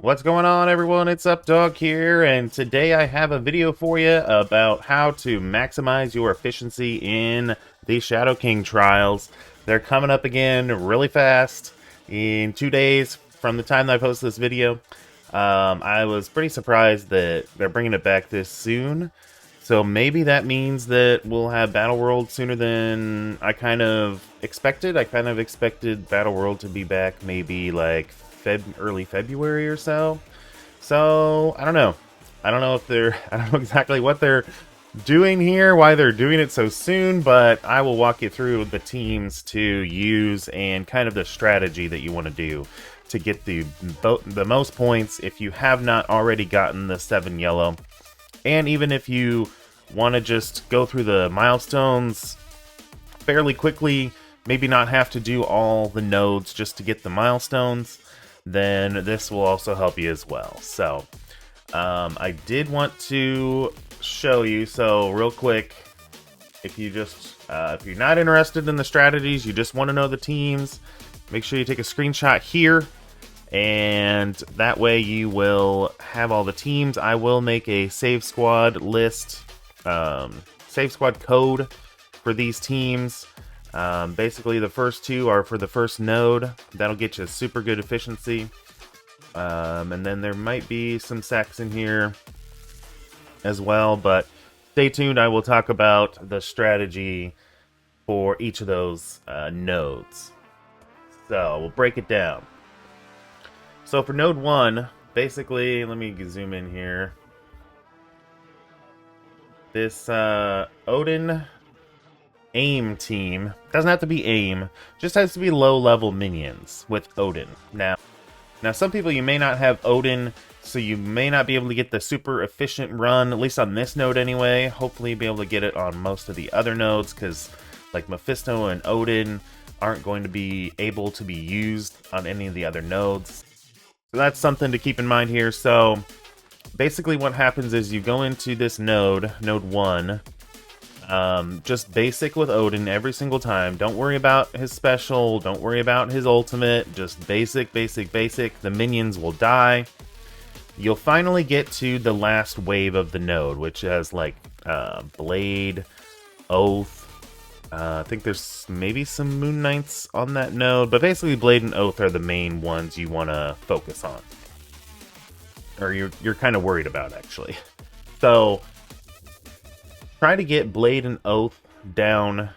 What's going on, everyone? It's UpDog here, and today I have a video for you about how to maximize your efficiency in the Shadow King trials. They're coming up again really fast in 2 days from the time that I post this video. I was pretty surprised that they're bringing it back this soon, so maybe that means that we'll have Battle World sooner than I kind of expected. I kind of expected Battle World to be back maybe like early February or so. So I don't know. I don't know if they're I don't know exactly what they're doing here, why they're doing it so soon, but I will walk you through the teams to use and kind of the strategy that you want to do to get the most points if you have not already gotten the 7 yellow. And even if you want to just go through the milestones fairly quickly, maybe not have to do all the nodes just to get the milestones, then this will also help you as well. So I did want to show you, so real quick, if you just if you're not interested in the strategies, you just want to know the teams, make sure you take a screenshot here, and that way you will have all the teams. I will make a save squad list, save squad code for these teams. Basically, the first two are for the first node. That'll get you super good efficiency. And then there might be some sacks in here as well, but stay tuned. I will talk about the strategy for each of those nodes. So we'll break it down. So for node 1, basically, let me zoom in here. This Odin aim team doesn't have to be aim, just has to be low-level minions with Odin. Now some people, you may not have Odin, so you may not be able to get the super efficient run, at least on this node anyway. Hopefully you'll be able to get it on most of the other nodes, because like Mephisto and Odin aren't going to be able to be used on any of the other nodes. So that's something to keep in mind here. So basically what happens is you go into this node, node 1, just basic with Odin every single time. Don't worry about his special, don't worry about his ultimate, just basic, basic, basic. The minions will die. You'll finally get to the last wave of the node, which has like Blade, Oath. I think there's maybe some Moon Knights on that node, but basically Blade and Oath are the main ones you want to focus on. Or you're kind of worried about, actually. So try to get Blade and Oath down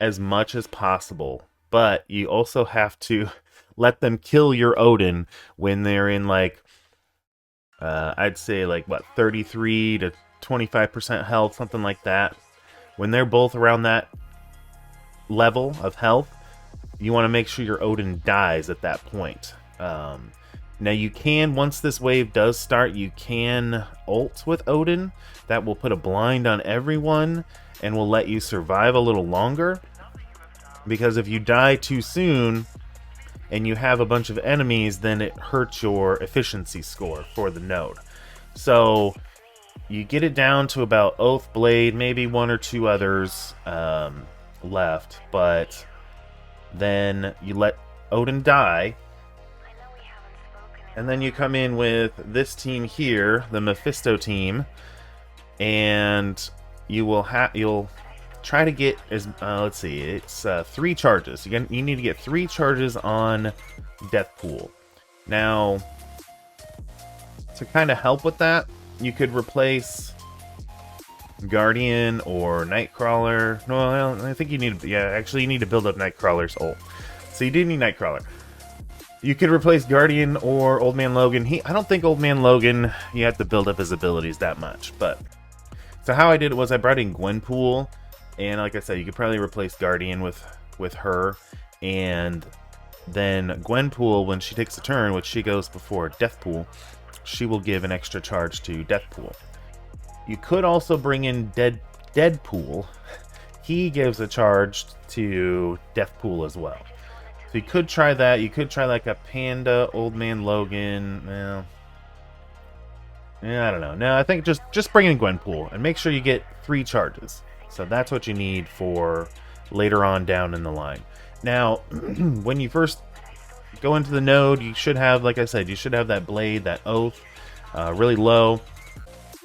as much as possible, but you also have to let them kill your Odin when they're in like, I'd say like, what, 33 to 25% health, something like that. When they're both around that level of health, you want to make sure your Odin dies at that point. Now you can, once this wave does start, you can ult with Odin. That will put a blind on everyone and will let you survive a little longer. Because if you die too soon and you have a bunch of enemies, then it hurts your efficiency score for the node. So you get it down to about Oath, Blade, maybe one or two others left, but then you let Odin die. And then you come in with this team here, the Mephisto team, and you'll try to get as let's see, it's 3 charges. You need to get 3 charges on Deathpool. Now, to kind of help with that, you could replace Guardian or Nightcrawler. No, I think you need, actually you need to build up Nightcrawler's ult. So you do need Nightcrawler. You could replace Guardian or Old Man Logan. I don't think Old Man Logan, you have to build up his abilities that much. But so how I did it was I brought in Gwenpool, and like I said, you could probably replace Guardian with her, and then Gwenpool, when she takes a turn, which she goes before Deathpool, she will give an extra charge to Deathpool. You could also bring in Deadpool. He gives a charge to Deathpool as well. So you could try that. You could try like a Panda, Old Man Logan. Well, yeah, I don't know. No, I think just bring in Gwenpool and make sure you get 3 charges. So that's what you need for later on down in the line. Now, when you first go into the node, you should have, like I said, you should have that blade, that oath, really low.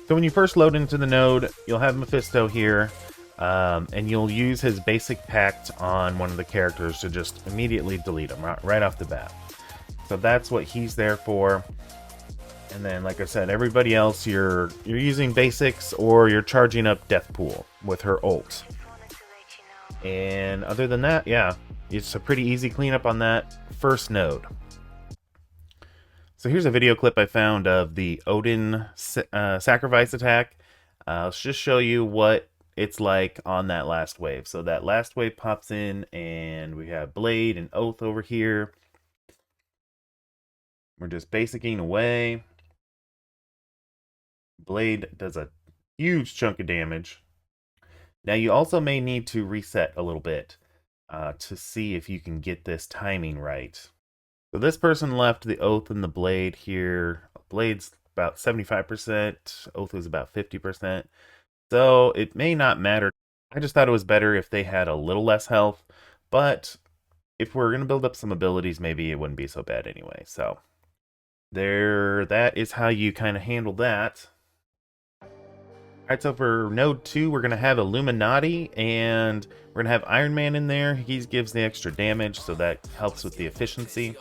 So when you first load into the node, you'll have Mephisto here, and you'll use his basic pact on one of the characters to just immediately delete him right off the bat. So that's what he's there for. And then, like I said, everybody else, you're using basics or you're charging up Deathpool with her ult. And other than that, yeah, it's a pretty easy cleanup on that first node. So here's a video clip I found of the Odin sacrifice attack. I'll just show you what it's like on that last wave. So that last wave pops in and we have Blade and Oath over here. We're just basicing away. Blade does a huge chunk of damage. Now you also may need to reset a little bit to see if you can get this timing right. So this person left the Oath and the Blade here. Blade's about 75%, Oath is about 50%. So it may not matter. I just thought it was better if they had a little less health, but if we're going to build up some abilities, maybe it wouldn't be so bad anyway. So that is how you kind of handle that. Alright, so for node 2, we're going to have Illuminati, and we're going to have Iron Man in there. He gives the extra damage, so that helps with the efficiency.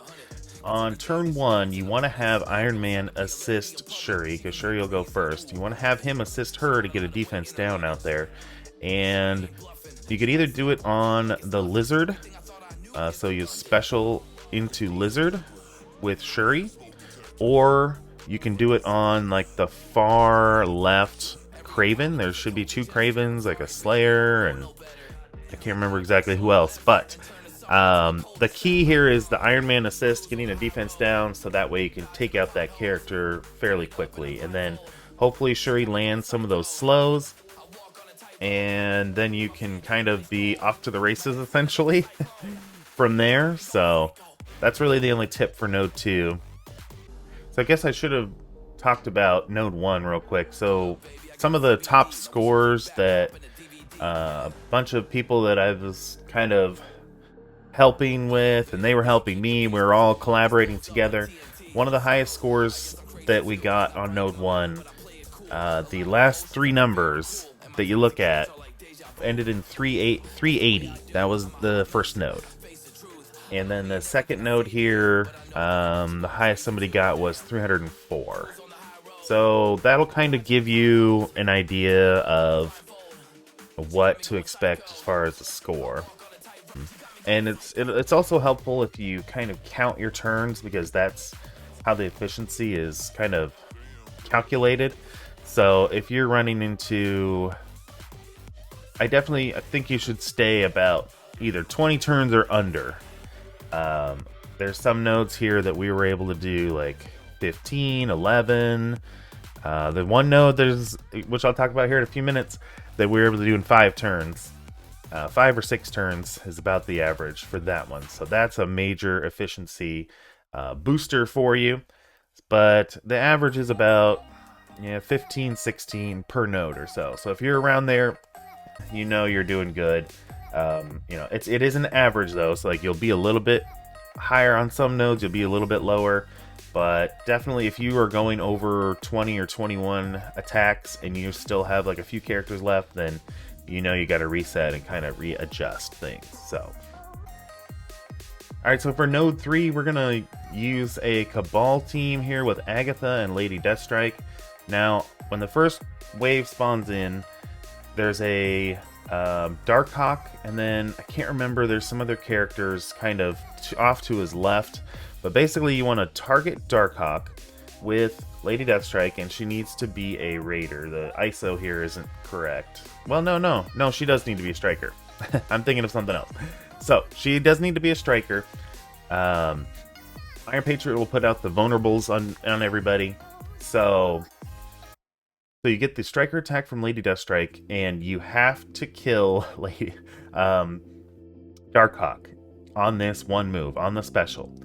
On turn 1, you want to have Iron Man assist Shuri, because Shuri will go first. You want to have him assist her to get a defense down out there. And you could either do it on the Lizard, so you special into Lizard with Shuri, or you can do it on like the far left Craven. There should be 2 Cravens, like a Slayer, and I can't remember exactly who else, but the key here is the Iron Man assist, getting a defense down, so that way you can take out that character fairly quickly, and then hopefully Shuri lands some of those slows, and then you can kind of be off to the races essentially from there. So that's really the only tip for node 2. So I guess I should have talked about node 1 real quick. So some of the top scores that a bunch of people that I was kind of helping with, and they were helping me, we were all collaborating together. One of the highest scores that we got on node 1, the last 3 numbers that you look at ended in 380. That was the first node. And then the second node here, the highest somebody got was 304. So that'll kind of give you an idea of what to expect as far as the score. And it's also helpful if you kind of count your turns, because that's how the efficiency is kind of calculated. So if you're running into... I think you should stay about either 20 turns or under. There's some nodes here that we were able to do like 15, 11. The one node, which I'll talk about here in a few minutes, that we were able to do in 5 turns. 5 or 6 turns is about the average for that one. So that's a major efficiency booster for you. But the average is about 15, 16 per node or so. So if you're around there, you know you're doing good. It is an average though, so like you'll be a little bit higher on some nodes, you'll be a little bit lower. But definitely if you are going over 20 or 21 attacks and you still have like a few characters left, then you know you got to reset and kind of readjust things. So alright, so for node 3, we're gonna use a Cabal team here with Agatha and Lady Deathstrike. Now when the first wave spawns in, there's a Darkhawk, and then I can't remember, there's some other characters kind of off to his left. But basically you want to target Darkhawk with Lady Deathstrike, and she needs to be a raider. The ISO here isn't correct. Well, no, she does need to be a striker. I'm thinking of something else. So she does need to be a striker. Iron Patriot will put out the vulnerables on everybody. So you get the striker attack from Lady Deathstrike, and you have to kill Darkhawk on this one move, on the special.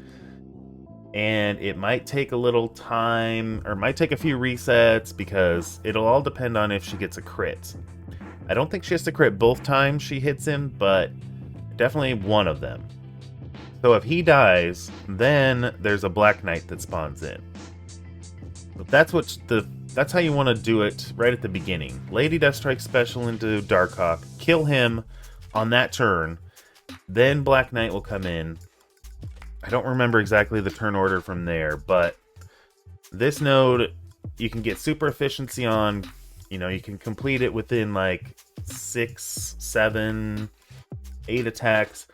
And it might take a little time, or might take a few resets, because it'll all depend on if she gets a crit. I don't think she has to crit both times she hits him, but definitely one of them. So if he dies, then there's a Black Knight that spawns in. But that's how you want to do it right at the beginning. Lady Deathstrike special into Darkhawk, kill him on that turn, then Black Knight will come in. I don't remember exactly the turn order from there, but this node you can get super efficiency on. You know, you can complete it within like 6, 7, 8 attacks.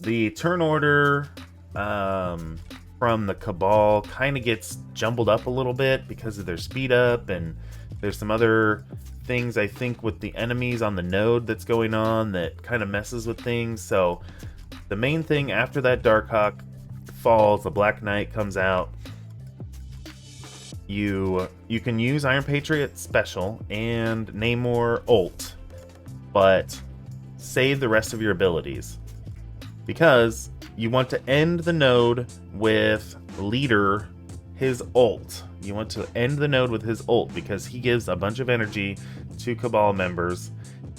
The turn order from the Cabal kind of gets jumbled up a little bit because of their speed up, and there's some other things I think with the enemies on the node that's going on that kind of messes with things. So the main thing after that Darkhawk falls, the Black Knight comes out. You can use Iron Patriot special and Namor ult, but save the rest of your abilities, because you want to end the node with Leader, his ult. You want to end the node with his ult because he gives a bunch of energy to Cabal members,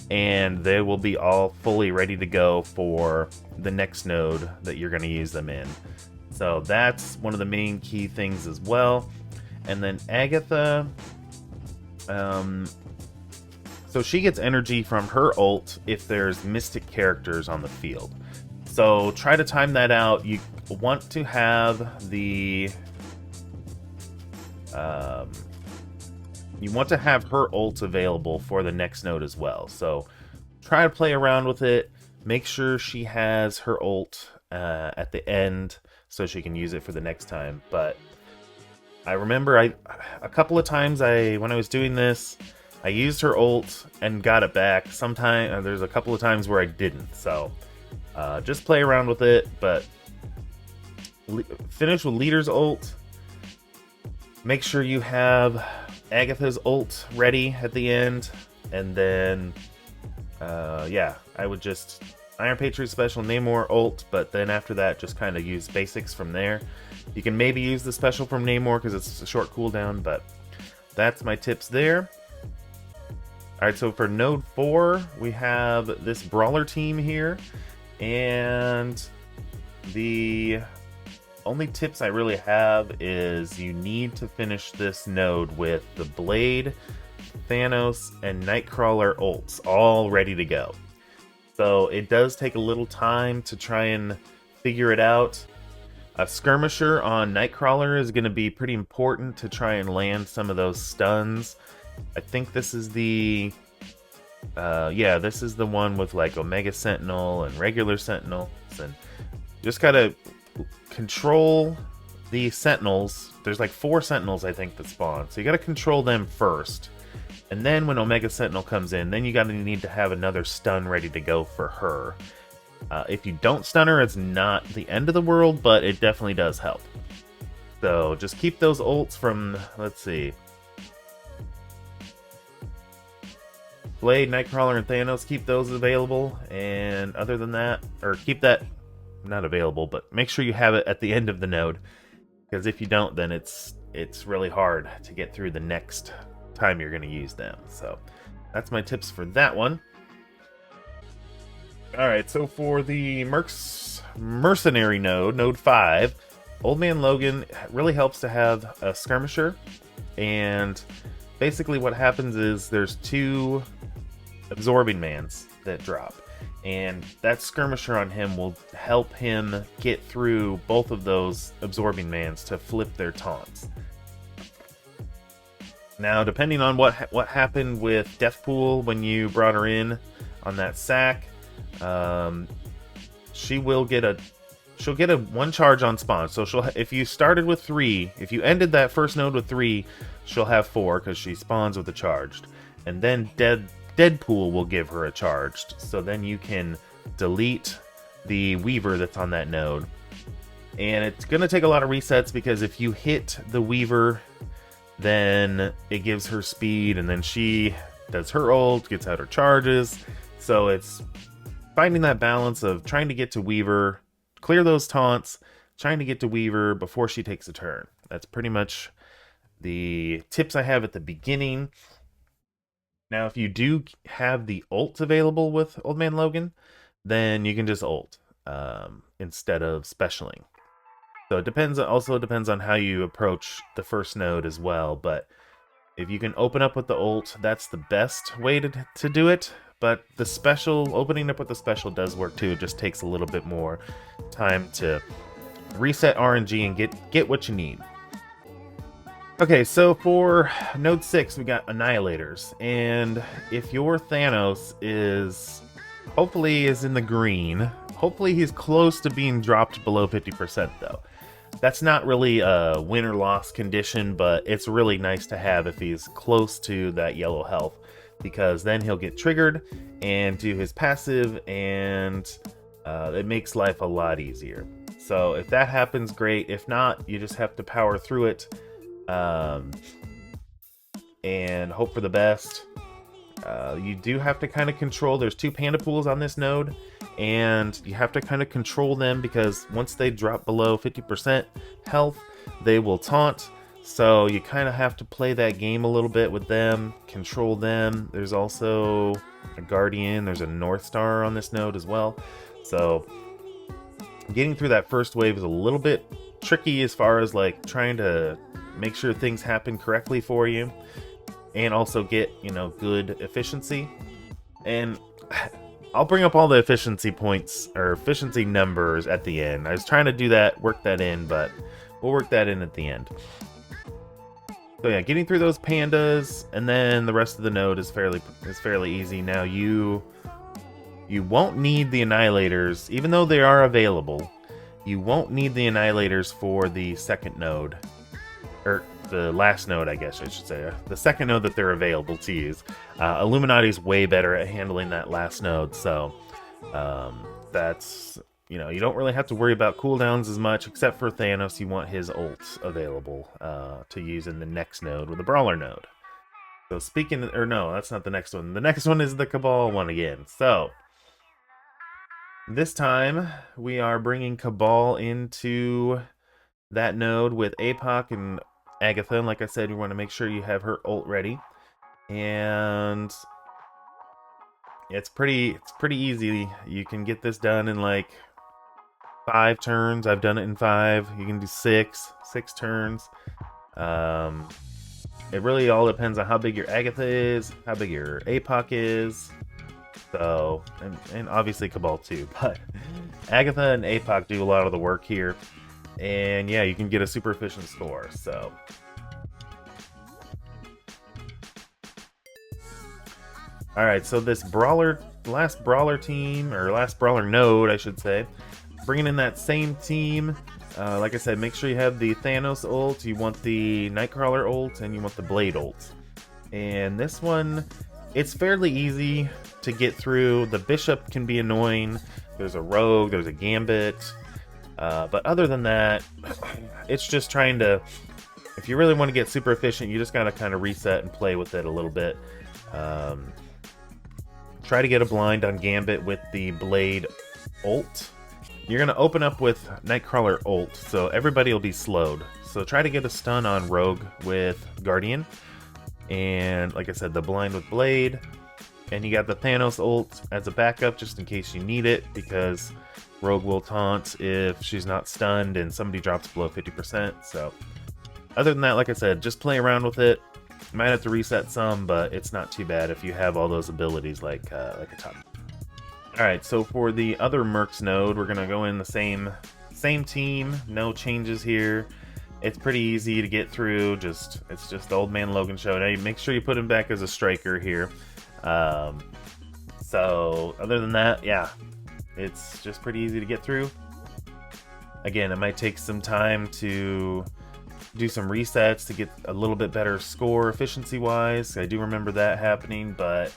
and they will be all fully ready to go for the next node that you're going to use them in. So that's one of the main key things as well. And then Agatha, so she gets energy from her ult if there's mystic characters on the field. So try to time that out. You want to have the you want to have her ult available for the next node as well. So try to play around with it. Make sure she has her ult at the end so she can use it for the next time. But I remember a couple of times when I was doing this, I used her ult and got it back. There's a couple of times where I didn't. So just play around with it, but finish with Leader's ult. Make sure you have Agatha's ult ready at the end, and then yeah, I would just Iron Patriot special, Namor ult, but then after that just kind of use basics from there. You can maybe use the special from Namor because it's a short cooldown, but that's my tips there. Alright, so for Node 4, we have this Brawler team here, and the only tips I really have is you need to finish this node with the Blade, Thanos, and Nightcrawler ults all ready to go. So it does take a little time to try and figure it out. A skirmisher on Nightcrawler is going to be pretty important to try and land some of those stuns. I think this is the this is the one with like Omega Sentinel and regular Sentinels, and just gotta control the Sentinels. There's like 4 Sentinels I think that spawn, so you gotta control them first, and then when Omega Sentinel comes in, then you gotta need to have another stun ready to go for her. If you don't stun her, it's not the end of the world, but it definitely does help. So just keep those ults from, let's see, Blade, Nightcrawler, and Thanos, keep those available. And other than that, or keep that not available, but make sure you have it at the end of the node, because if you don't, then it's really hard to get through the next time you're going to use them. So that's my tips for that one. Alright, so for the Mercenary node, Node 5, Old Man Logan really helps to have a Skirmisher, and basically what happens is there's 2 Absorbing Mans that drop, and that Skirmisher on him will help him get through both of those Absorbing Mans to flip their taunts. Now, depending on what happened with Deathpool when you brought her in on that sack, she'll get a 1 charge on spawn. So if you started with 3, if you ended that first node with 3, she'll have 4 because she spawns with a charged, and then Deadpool will give her a charged. So then you can delete the Weaver that's on that node, and it's gonna take a lot of resets because if you hit the Weaver, then it gives her speed, and then she does her ult, gets out her charges. So it's finding that balance of trying to get to Weaver, clear those taunts, trying to get to Weaver before she takes a turn. That's pretty much the tips I have at the beginning. Now, if you do have the ult available with Old Man Logan, then you can just ult. instead of specialing. So it also depends on how you approach the first node as well, but if you can open up with the ult, that's the best way to do it. But the special, opening up with the special does work too. It just takes a little bit more time to reset RNG and get what you need. Okay, so for node 6, we got Annihilators. And if your Thanos hopefully is in the green, hopefully he's close to being dropped below 50% though. That's not really a win or loss condition, but it's really nice to have if he's close to that yellow health, because then he'll get triggered and do his passive, and it makes life a lot easier. So if that happens, great. If not, you just have to power through it and hope for the best. You do have to kind of control. There's 2 panda pools on this node, and you have to kind of control them, because once they drop below 50% health, they will taunt. So you kind of have to play that game a little bit with them, control them. There's also a Guardian, there's a North Star on this node as well. So getting through that first wave is a little bit tricky as far as like trying to make sure things happen correctly for you, and also get, good efficiency. And I'll bring up all the efficiency points or efficiency numbers at the end. I was trying to do that, work that in, but we'll work that in at the end. So yeah, getting through those pandas, and then the rest of the node is fairly easy. Now you won't need the Annihilators, even though they are available. You won't need the Annihilators for the second node, or the last node, I guess I should say. The second node that they're available to use. Illuminati's way better at handling that last node, so that's, you don't really have to worry about cooldowns as much, except for Thanos. You want his ult available to use in the next node with the Brawler node. So no, that's not the next one. The next one is the Cabal one again. So this time we are bringing Cabal into that node with APOC and Agatha, and like I said, you want to make sure you have her ult ready. And it's pretty easy. You can get this done in like 5 turns. I've done it in 5. You can do 6 turns. It really all depends on how big your Agatha is, how big your APOC is. So, and obviously Cabal too, but Agatha and APOC do a lot of the work here. And yeah, you can get a super efficient score, so. Alright, so this last Brawler team, or last Brawler node, I should say, bringing in that same team. Like I said, make sure you have the Thanos ult, you want the Nightcrawler ult, and you want the Blade ult. And this one, it's fairly easy to get through. The Bishop can be annoying. There's a Rogue, there's a Gambit. But other than that, it's just trying to, if you really want to get super efficient, you just gotta kind of reset and play with it a little bit. Try to get a blind on Gambit with the Blade ult. You're going to open up with Nightcrawler ult, so everybody will be slowed. So try to get a stun on Rogue with Guardian. And like I said, the blind with Blade. And you got the Thanos ult as a backup just in case you need it, because Rogue will taunt if she's not stunned and somebody drops below 50%. So other than that, like I said, just play around with it. You might have to reset some, but it's not too bad if you have all those abilities like a top. Alright, so for the other Mercs node, we're going to go in the same team, no changes here. It's pretty easy to get through, it's just the Old Man Logan show. Now you make sure you put him back as a striker here. So other than that, yeah, it's just pretty easy to get through. Again, it might take some time to do some resets to get a little bit better score efficiency-wise. I do remember that happening, but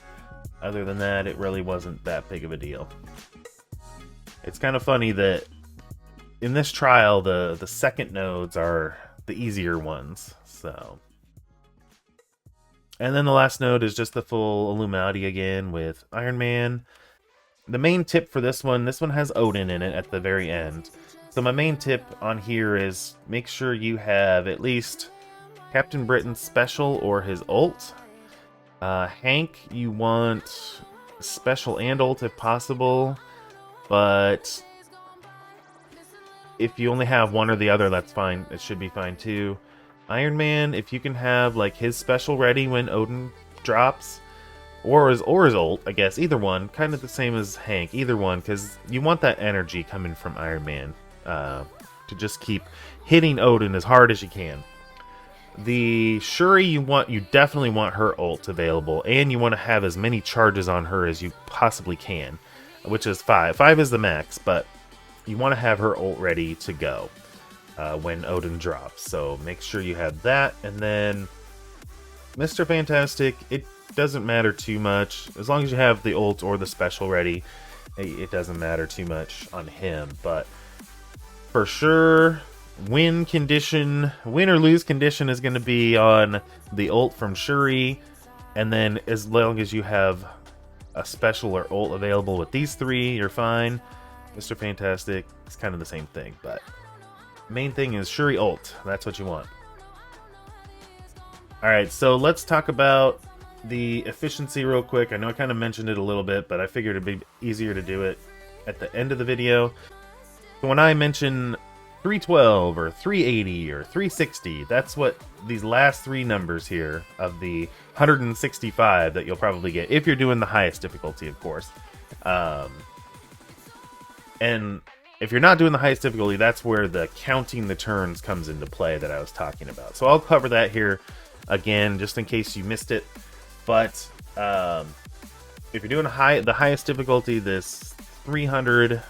other than that, it really wasn't that big of a deal. It's kind of funny that in this trial, the second nodes are the easier ones. So, and then the last node is just the full Illuminati again with Iron Man. The main tip for this one has Odin in it at the very end. So my main tip on here is make sure you have at least Captain Britain's special or his ult. Hank, you want special and ult if possible, but if you only have one or the other, that's fine. It should be fine too. Iron Man, if you can have like his special ready when Odin drops, or his ult, I guess, either one, kind of the same as Hank, either one, because you want that energy coming from Iron Man to just keep hitting Odin as hard as you can. The Shuri, you definitely want her ult available, and you want to have as many charges on her as you possibly can, which is 5. 5 is the max, but you want to have her ult ready to go when Odin drops. So make sure you have that, and then Mr. Fantastic, it doesn't matter too much. As long as you have the ult or the special ready, it doesn't matter too much on him, but for sure, win or lose condition is going to be on the ult from Shuri, and then as long as you have a special or ult available with these 3, you're fine. Mr. Fantastic, it's kind of the same thing, but main thing is Shuri ult. That's what you want. Alright, so let's talk about the efficiency real quick. I know I kind of mentioned it a little bit, but I figured it'd be easier to do it at the end of the video. So when I mention 312 or 380 or 360, that's what these last 3 numbers here of the 165 that you'll probably get if you're doing the highest difficulty, of course. And if you're not doing the highest difficulty, that's where the counting the turns comes into play that I was talking about. So I'll cover that here again, just in case you missed it. But if you're doing the highest difficulty, this 300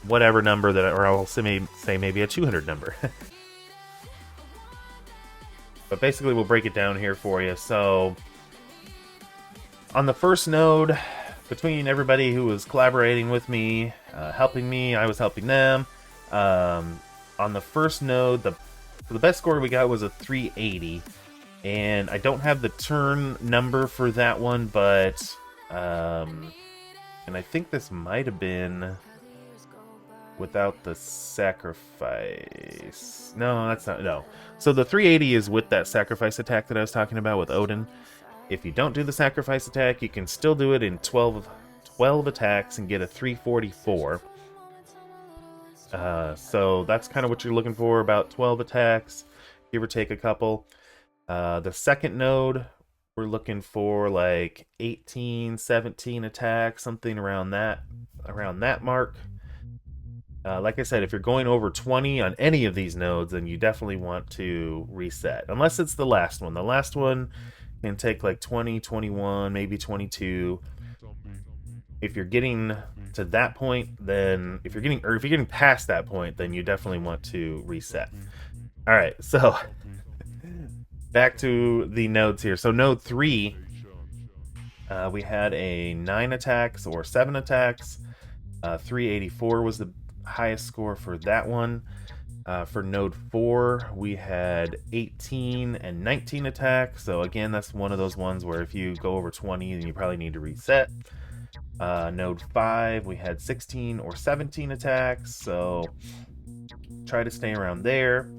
whatever number that, or I'll say maybe a 200 number. But basically, we'll break it down here for you. So on the first node, between everybody who was collaborating with me, helping me, I was helping them. On the first node, the best score we got was a 380. And I don't have the turn number for that one, but and I think this might have been without the sacrifice. No, that's not. No. So the 380 is with that sacrifice attack that I was talking about with Odin. If you don't do the sacrifice attack, you can still do it in 12 attacks and get a 344. So that's kind of what you're looking for, about 12 attacks, give or take a couple. The second node, we're looking for like 18, 17 attacks, something around that mark. Like I said, if you're going over 20 on any of these nodes, then you definitely want to reset. Unless it's the last one. The last one can take like 20, 21, maybe 22. If you're getting to that point, then if you're getting past that point, then you definitely want to reset. All right, so back to the nodes here. So node 3, we had a 9 attacks or 7 attacks. 384 was the highest score for that one. For node 4, we had 18 and 19 attacks. So again, that's one of those ones where if you go over 20, then you probably need to reset. Node 5, we had 16 or 17 attacks. So try to stay around there.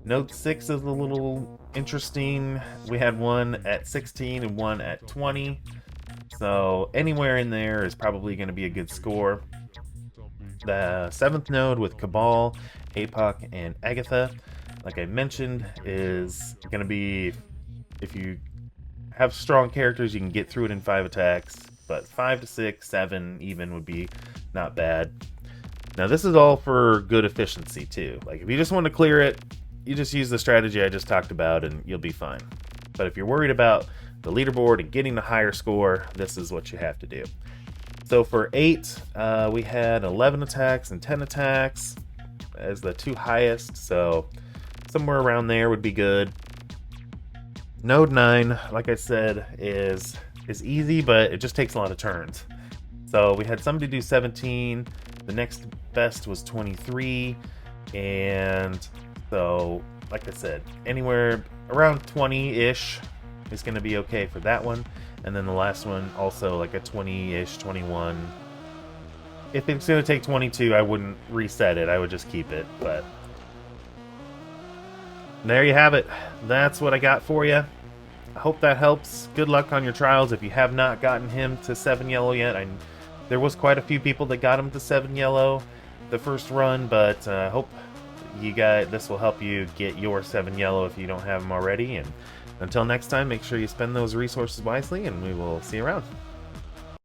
Node 6 is a little interesting. We had one at 16 and one at 20. So anywhere in there is probably going to be a good score. The 7th node with Cabal, Apoc, and Agatha, like I mentioned, is going to be, if you have strong characters, you can get through it in 5 attacks, but 5 to 6, 7 even would be not bad. Now this is all for good efficiency too. Like if you just want to clear it, you just use the strategy I just talked about and you'll be fine. But if you're worried about the leaderboard and getting the higher score, this is what you have to do. So for 8, we had 11 attacks and 10 attacks as the 2 highest, so somewhere around there would be good. Node 9, like I said, is easy, but it just takes a lot of turns. So we had somebody do 17, the next best was 23, and so, like I said, anywhere around 20-ish is going to be okay for that one. And then the last one, also like a 20-ish, 21. If it's going to take 22, I wouldn't reset it. I would just keep it. But there you have it. That's what I got for you. I hope that helps. Good luck on your trials. If you have not gotten him to 7 yellow yet, there was quite a few people that got him to 7 yellow. the first run, but hope this will help you get your 7 yellow if you don't have them already. And until next time, make sure you spend those resources wisely, and we will see you around.